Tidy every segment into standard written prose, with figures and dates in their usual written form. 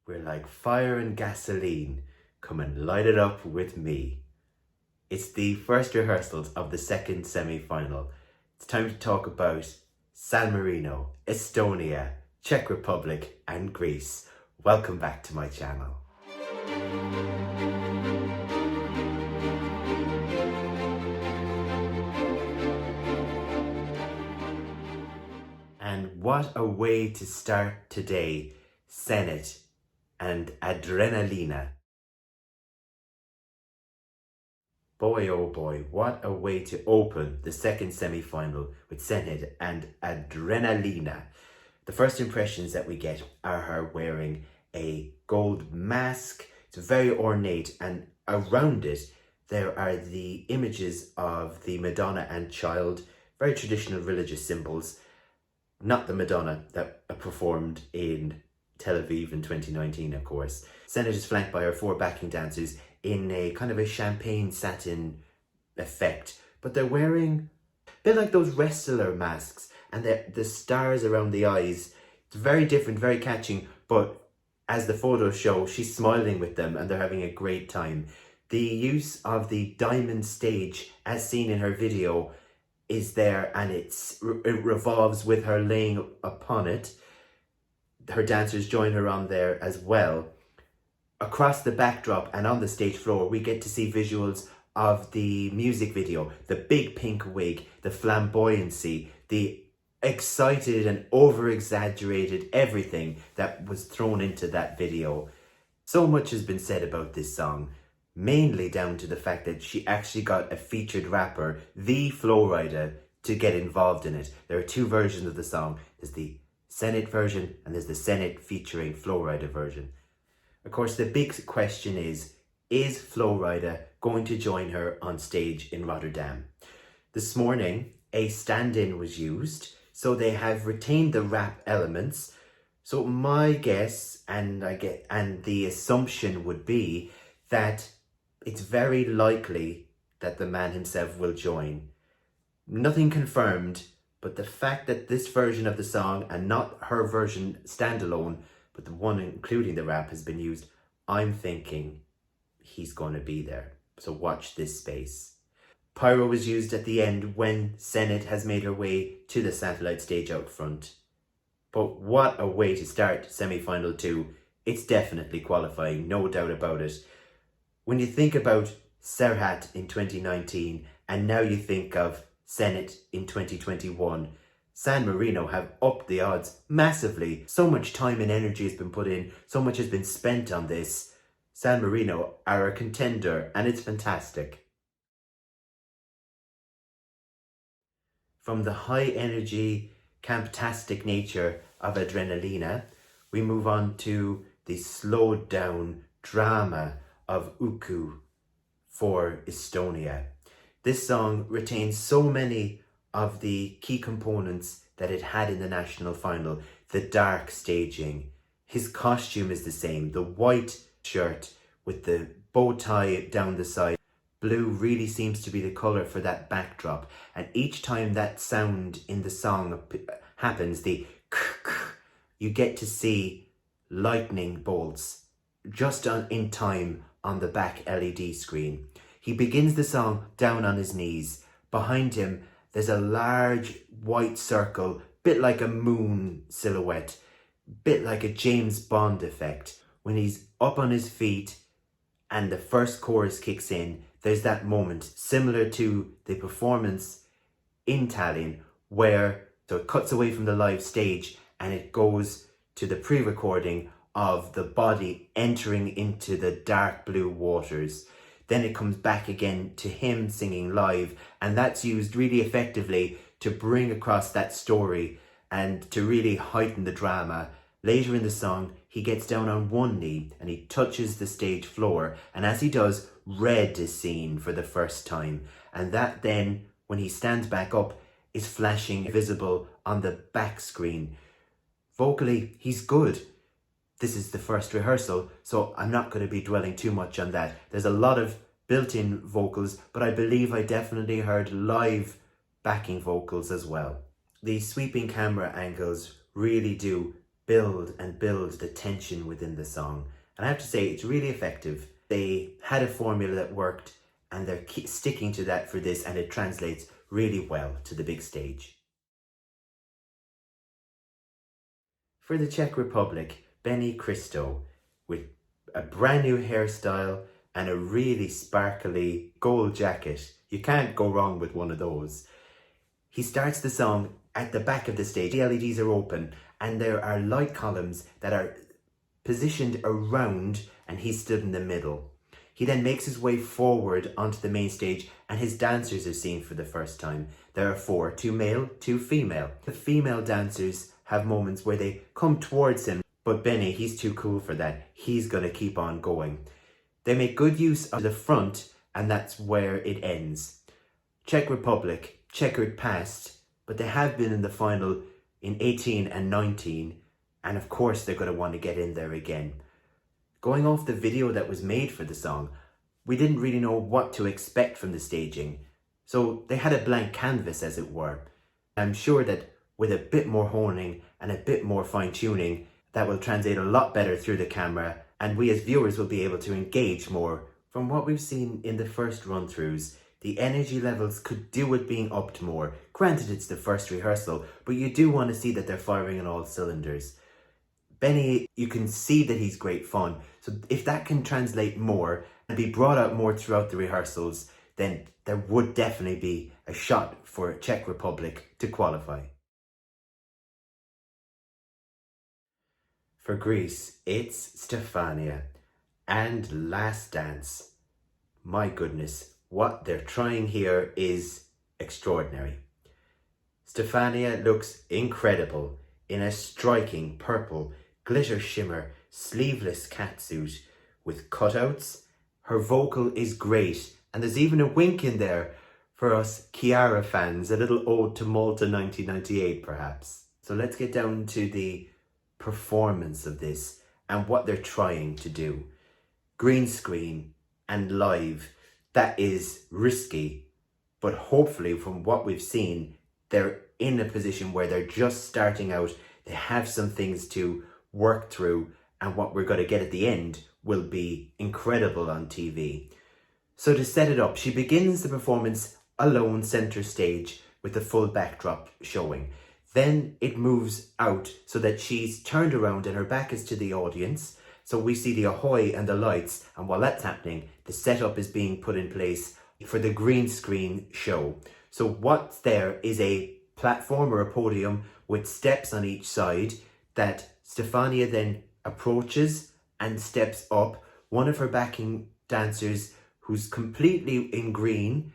We're like fire and gasoline. Come and light it up with me. It's the first rehearsals of the second semi-final. It's time to talk about San Marino, Estonia, Czech Republic and Greece. Welcome back to my channel. And what a way to start today. Senhit and Adrenalina. Boy oh boy, what a way to open the second semi-final with Senhit and Adrenalina. The first impressions that we get are her wearing a gold mask. It's very ornate, and around it there are the images of the Madonna and Child, very traditional religious symbols. Not the Madonna that performed in Tel Aviv in 2019, of course. Senhit is flanked by her 4 backing dancers in a kind of a champagne satin effect, but they're wearing a bit like those wrestler masks, and the stars around the eyes. It's very different, very catching, but as the photos show, she's smiling with them and they're having a great time. The use of the diamond stage, as seen in her video, is there, and it revolves with her laying upon it. Her dancers join her on there as well. Across the backdrop and on the stage floor, we get to see visuals of the music video, the big pink wig, the flamboyancy, the excited and over-exaggerated everything that was thrown into that video. So much has been said about this song, mainly down to the fact that she actually got a featured rapper, the Flowrider, to get involved in it. There are 2 versions of the song. There's the Senhit version and there's the Senhit featuring Flowrider version. Of course, the big question is Flowrider going to join her on stage in Rotterdam? This morning, a stand-in was used, so they have retained the rap elements. So my guess and the assumption would be that it's very likely that the man himself will join. Nothing confirmed, but the fact that this version of the song, and not her version standalone, but the one including the rap, has been used, I'm thinking he's going to be there. So watch this space. Pyro was used at the end when Senhit has made her way to the satellite stage out front. But what a way to start semi-final 2. It's definitely qualifying, no doubt about it. When you think about Serhat in 2019 and now you think of Senhit in 2021, San Marino have upped the odds massively. So much time and energy has been put in, so much has been spent on this. San Marino are a contender and it's fantastic. From the high energy, camptastic nature of Adrenalina, we move on to the slowed down drama of Uku for Estonia. This song retains so many of the key components that it had in the national final. The dark staging, his costume is the same, the white shirt with the bow tie down the side. Blue really seems to be the colour for that backdrop, and each time that sound in the song happens, the you get to see lightning bolts just in time on the back LED screen. He begins the song down on his knees. Behind him, there's a large white circle, bit like a moon silhouette, bit like a James Bond effect. When he's up on his feet and the first chorus kicks in, there's that moment similar to the performance in Tallinn where so it cuts away from the live stage and it goes to the pre-recording of the body entering into the dark blue waters. Then it comes back again to him singing live, and that's used really effectively to bring across that story and to really heighten the drama. Later in the song, he gets down on one knee and he touches the stage floor, and as he does, red is seen for the first time, and that then, when he stands back up, is flashing visible on the back screen. Vocally, he's good. This is the first rehearsal, so I'm not going to be dwelling too much on that. There's a lot of built-in vocals, but I believe I definitely heard live backing vocals as well. The sweeping camera angles really do build and build the tension within the song. And I have to say, it's really effective. They had a formula that worked, and they're sticking to that for this, and it translates really well to the big stage. For the Czech Republic, Cristo, with a brand new hairstyle and a really sparkly gold jacket. You can't go wrong with one of those. He starts the song at the back of the stage. The LEDs are open and there are light columns that are positioned around, and he stood in the middle. He then makes his way forward onto the main stage, and his dancers are seen for the first time. There are 4, 2 male, 2 female. The female dancers have moments where they come towards him, but Benny, he's too cool for that. He's gonna keep on going. They make good use of the front, and that's where it ends. Czech Republic, checkered past, but they have been in the final in 18 and 19, and of course they're gonna want to get in there again. Going off the video that was made for the song, we didn't really know what to expect from the staging. So they had a blank canvas, as it were. I'm sure that with a bit more honing and a bit more fine tuning, that will translate a lot better through the camera, and we as viewers will be able to engage more. From what we've seen in the first run-throughs, the energy levels could do with being upped more. Granted, it's the first rehearsal, but you do want to see that they're firing on all cylinders. Benny, you can see that he's great fun. So if that can translate more and be brought out more throughout the rehearsals, then there would definitely be a shot for Czech Republic to qualify. For Greece, it's Stefania and Last Dance. My goodness, what they're trying here is extraordinary. Stefania looks incredible in a striking purple glitter shimmer sleeveless catsuit with cutouts. Her vocal is great, and there's even a wink in there for us Chiara fans, a little ode to Malta 1998 perhaps. So let's get down to the performance of this and what they're trying to do. Green screen and live, that is risky, but hopefully from what we've seen, they're in a position where they're just starting out. They have some things to work through, and what we're going to get at the end will be incredible on TV. So to set it up, she begins the performance alone center stage with the full backdrop showing. Then it moves out so that she's turned around and her back is to the audience. So we see the Ahoy and the lights, and while that's happening, the setup is being put in place for the green screen show. So what's there is a platform or a podium with steps on each side that Stefania then approaches and steps up. One of her backing dancers, who's completely in green,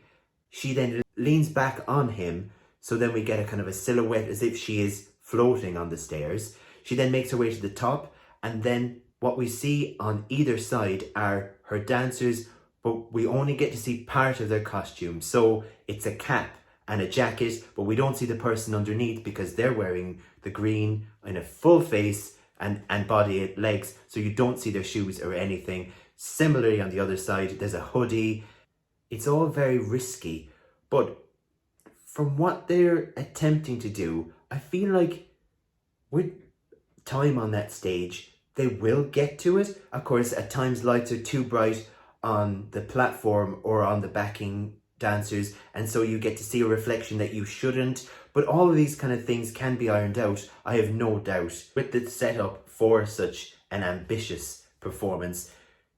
she then leans back on him, so then we get a kind of a silhouette as if she is floating on the stairs. She then makes her way to the top, and then what we see on either side are her dancers, but we only get to see part of their costume. So it's a cap and a jacket, but we don't see the person underneath because they're wearing the green in a full face and body legs, so you don't see their shoes or anything. Similarly on the other side, there's a hoodie. It's all very risky, but from what they're attempting to do, I feel like with time on that stage, they will get to it. Of course, at times lights are too bright on the platform or on the backing dancers, and so you get to see a reflection that you shouldn't. But all of these kind of things can be ironed out, I have no doubt. With the setup for such an ambitious performance,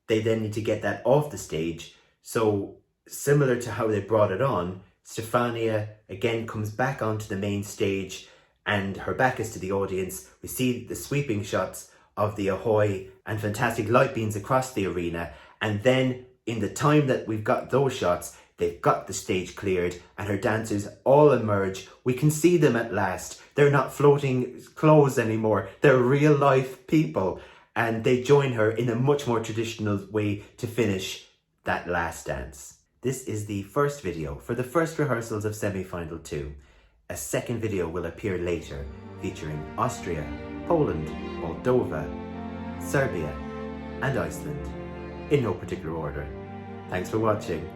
they then need to get that off the stage. So similar to how they brought it on, Stefania again comes back onto the main stage and her back is to the audience. We see the sweeping shots of the Ahoy and fantastic light beams across the arena, and then in the time that we've got those shots, they've got the stage cleared and her dancers all emerge. We can see them at last. They're not floating clothes anymore. They're real life people, and they join her in a much more traditional way to finish that last dance. This is the first video for the first rehearsals of semi-final 2. A second video will appear later, featuring Austria, Poland, Moldova, Serbia, and Iceland, in no particular order. Thanks for watching.